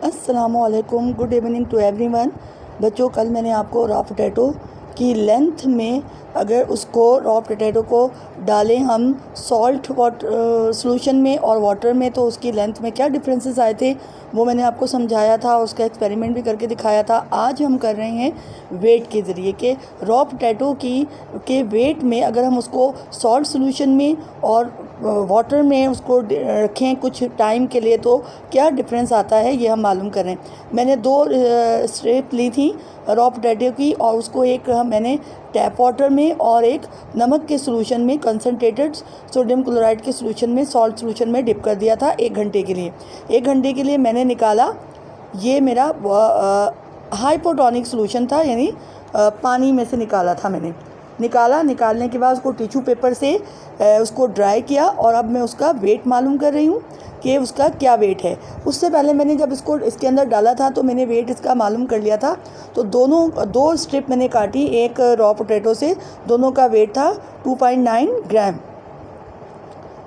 अस्सलामुअलैकुम, good evening to everyone. बच्चों, कल मैंने आपको रॉ पोटैटो की लेंथ में अगर उसको रॉ पोटैटो को डालें हम सॉल्ट वाटर सॉल्यूशन में और वाटर में तो उसकी लेंथ में क्या डिफरेंसेस आए थे वो मैंने आपको समझाया था, उसका एक्सपेरिमेंट भी करके दिखाया था। आज हम कर रहे हैं वेट के ज़रिए कि रॉ पोटैटो के वेट में अगर हम उसको सॉल्ट सॉल्यूशन में और वाटर में उसको रखें कुछ टाइम के लिए तो क्या डिफरेंस आता है ये हम मालूम कर रहे हैं। मैंने 2 स्ट्रिप ली थी रॉ पोटैटो की और उसको एक मैंने टैप वाटर में और एक नमक के सॉल्यूशन में कंसनट्रेटेड सोडियम क्लोराइड के सॉल्यूशन में सॉल्ट सॉल्यूशन में डिप कर दिया था 1 घंटे के लिए। 1 घंटे के लिए मैंने निकाला, ये मेरा हाइपोटोनिक सॉल्यूशन था, यानी पानी में से निकाला था मैंने। निकालने के बाद उसको टिश्यू पेपर से उसको ड्राई किया और अब मैं उसका वेट मालूम कर रही हूँ कि उसका क्या वेट है। उससे पहले मैंने जब इसको इसके अंदर डाला था तो मैंने वेट इसका मालूम कर लिया था। तो 2 स्ट्रिप मैंने काटी एक रॉ पोटैटो से, दोनों का वेट था 2.9 ग्राम।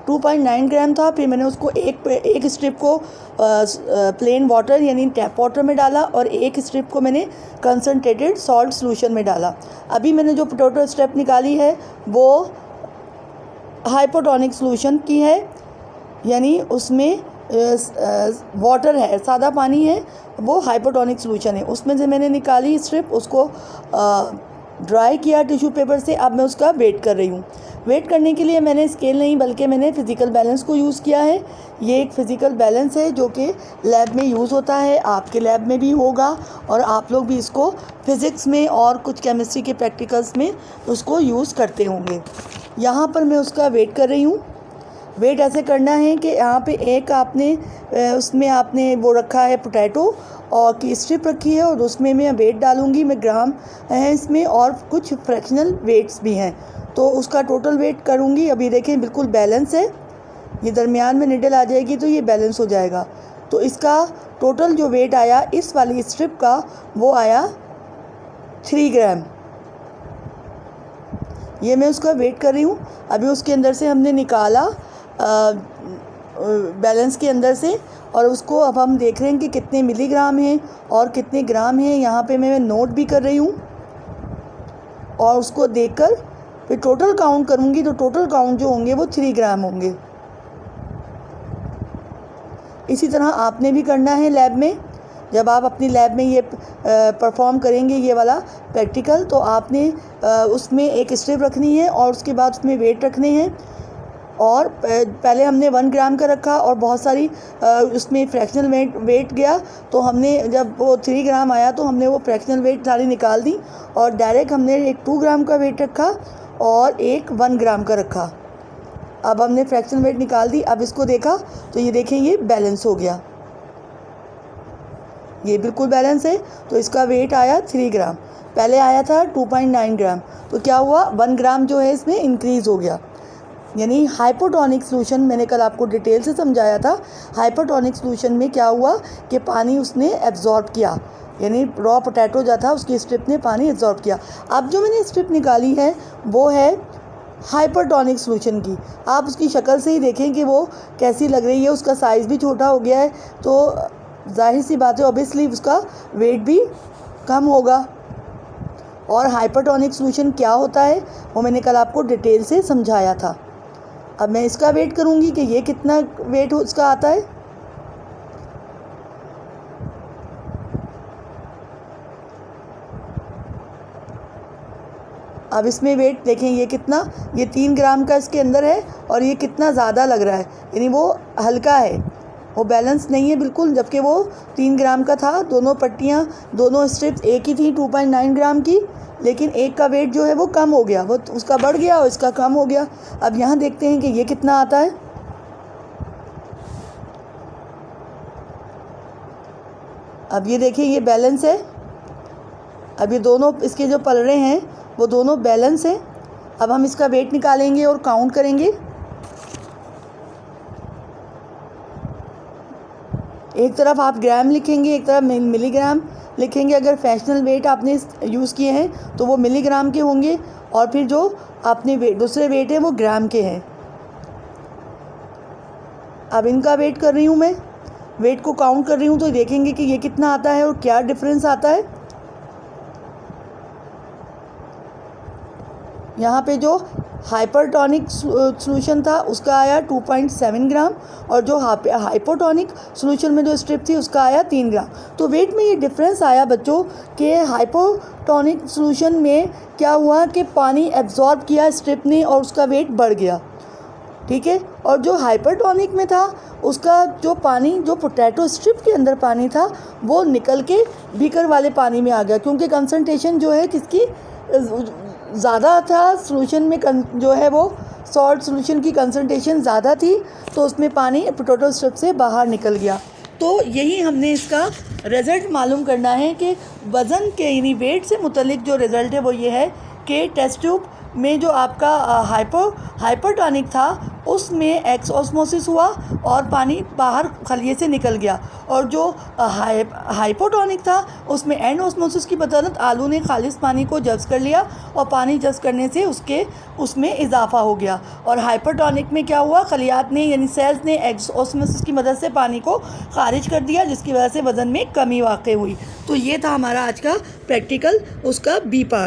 2.9 ग्राम था। फिर मैंने उसको एक स्ट्रिप को प्लेन वाटर यानी टैप वाटर में डाला और एक स्ट्रिप को मैंने कंसनट्रेटेड सॉल्ट सॉल्यूशन में डाला। अभी मैंने जो पोटैटो स्ट्रिप निकाली है वो हाइपोटोनिक सॉल्यूशन की है, यानी उसमें वाटर है, सादा पानी है, वो हाइपोटोनिक सॉल्यूशन है। उसमें से मैंने निकाली स्ट्रिप, उसको ड्राई किया टिश्यू पेपर से। अब मैं उसका वेट कर रही हूँ। वेट करने के लिए मैंने स्केल नहीं बल्कि मैंने फ़िज़िकल बैलेंस को यूज़ किया है। ये एक फ़िज़िकल बैलेंस है जो कि लैब में यूज़ होता है, आपके लैब में भी होगा और आप लोग भी इसको फ़िज़िक्स में और कुछ केमिस्ट्री के प्रैक्टिकल्स में उसको यूज़ करते होंगे। यहाँ पर मैं उसका वेट कर रही हूँ। वेट ऐसे करना है कि यहाँ पे एक आपने उसमें आपने वो रखा है पोटैटो और की स्ट्रिप रखी है और उसमें मैं वेट डालूँगी, मैं ग्राम है इसमें और कुछ फ्रैक्शनल वेट्स भी हैं तो उसका टोटल वेट करूँगी। अभी देखें बिल्कुल बैलेंस है, ये दरमियान में निडल आ जाएगी तो ये बैलेंस हो जाएगा। तो इसका टोटल जो वेट आया इस वाली स्ट्रिप का वो आया 3 ग्राम। ये मैं उसका वेट कर रही हूँ। अभी उसके अंदर से हमने निकाला बैलेंस के अंदर से और उसको अब हम देख रहे हैं कि कितने मिलीग्राम हैं और कितने ग्राम हैं। यहाँ पे मैं नोट भी कर रही हूँ और उसको देखकर फिर टोटल काउंट करूँगी तो टोटल काउंट जो होंगे वो 3 ग्राम होंगे। इसी तरह आपने भी करना है लैब में। जब आप अपनी लैब में ये परफॉर्म करेंगे ये वाला प्रैक्टिकल तो आपने उसमें एक स्ट्रिप रखनी है और उसके बाद उसमें वेट रखने हैं। और पहले हमने 1 ग्राम का रखा और बहुत सारी उसमें फ्रैक्शनल वेट गया तो हमने जब वो 3 ग्राम आया तो हमने वो फ्रैक्शनल वेट सारी निकाल दी और डायरेक्ट हमने एक 2 ग्राम का वेट रखा और एक 1 ग्राम का रखा। अब हमने फ्रैक्शनल वेट निकाल दी। अब इसको देखा तो ये देखें ये बैलेंस हो गया, ये बिल्कुल बैलेंस है। तो इसका वेट आया 3 ग्राम, पहले आया था 2.9 ग्राम। तो क्या हुआ, 1 ग्राम जो है इसमें इंक्रीज़ हो गया। यानी हाइपोटोनिक सॉल्यूशन मैंने कल आपको डिटेल से समझाया था। हाइपोटोनिक सॉल्यूशन में क्या हुआ कि पानी उसने एब्जॉर्ब किया, यानी रॉ पोटैटो जो था उसकी स्ट्रिप ने पानी एब्जॉर्ब किया। अब जो मैंने स्ट्रिप निकाली है वो है हाइपरटोनिक सॉल्यूशन की। आप उसकी शक्ल से ही देखें कि वो कैसी लग रही है, उसका साइज़ भी छोटा हो गया है तो जाहिर सी बात है ऑब्वियसली उसका वेट भी कम होगा। और हाइपरटोनिक सॉल्यूशन क्या होता है वो मैंने कल आपको डिटेल से समझाया था। अब मैं इसका वेट करूंगी कि ये कितना वेट उसका आता है। अब इसमें वेट देखें ये कितना, ये 3 ग्राम का इसके अंदर है और ये कितना ज़्यादा लग रहा है, यानी वो हल्का है, वो बैलेंस नहीं है बिल्कुल, जबकि वो 3 ग्राम का था। दोनों पट्टियाँ दोनों स्ट्रिप्स एक ही थी 2.9 ग्राम की, लेकिन एक का वेट जो है वो कम हो गया, वो उसका बढ़ गया और इसका कम हो गया। अब यहाँ देखते हैं कि ये कितना आता है। अब ये देखिए ये बैलेंस है। अब ये दोनों इसके जो पलड़े हैं वो दोनों बैलेंस हैं। अब हम इसका वेट निकालेंगे और काउंट करेंगे। एक तरफ आप ग्राम लिखेंगे, एक तरफ मिलीग्राम लिखेंगे। अगर फ्रैक्शनल वेट आपने यूज़ किए हैं तो वो मिलीग्राम के होंगे और फिर जो आपने दूसरे वेट हैं वो ग्राम के हैं। अब इनका वेट कर रही हूँ मैं। वेट को काउंट कर रही हूँ तो देखेंगे कि ये कितना आता है और क्या डिफरेंस आता है। यहाँ पे जो हाइपरटोनिक सॉल्यूशन था उसका आया 2.7 ग्राम और जो हाइपोटोनिक सॉल्यूशन में जो स्ट्रिप थी उसका आया 3 ग्राम। तो वेट में ये डिफरेंस आया बच्चों कि हाइपोटोनिक सॉल्यूशन में क्या हुआ कि पानी एब्जॉर्ब किया स्ट्रिप ने और उसका वेट बढ़ गया, ठीक है। और जो हाइपरटोनिक में था उसका जो पानी, जो पोटैटो स्ट्रिप के अंदर पानी था वो निकल के बीकर वाले पानी में आ गया, क्योंकि कंसनट्रेशन जो है किसकी ज़्यादा था सॉल्यूशन में, जो है वो सॉल्ट सॉल्यूशन की कंसनट्रेशन ज़्यादा थी तो उसमें पानी पोटैटो स्ट्रिप से बाहर निकल गया। तो यही हमने इसका रिज़ल्ट मालूम करना है कि वज़न के यानी वेट से मुतल्लिक जो रिज़ल्ट है वो ये है कि टेस्ट ट्यूब में जो आपका हाइपरटोनिक था उसमें एक्स ऑस्मोसिस हुआ और पानी बाहर खलिए से निकल गया, और जो हाइपोटोनिक था उसमें एंड ऑस्मोसिस की बदौलत आलू ने खालिस पानी को जज़्ब कर लिया और पानी जज़्ब करने से उसमें इजाफा हो गया। और हाइपरटोनिक में क्या हुआ, खलियात ने यानी सेल्स ने एक्स ऑस्मोसिस की मदद से पानी को खारिज कर दिया, जिसकी वजह से वज़न में कमी वाक़ई हुई। तो ये था हमारा आज का प्रैक्टिकल, उसका बी पार्ट।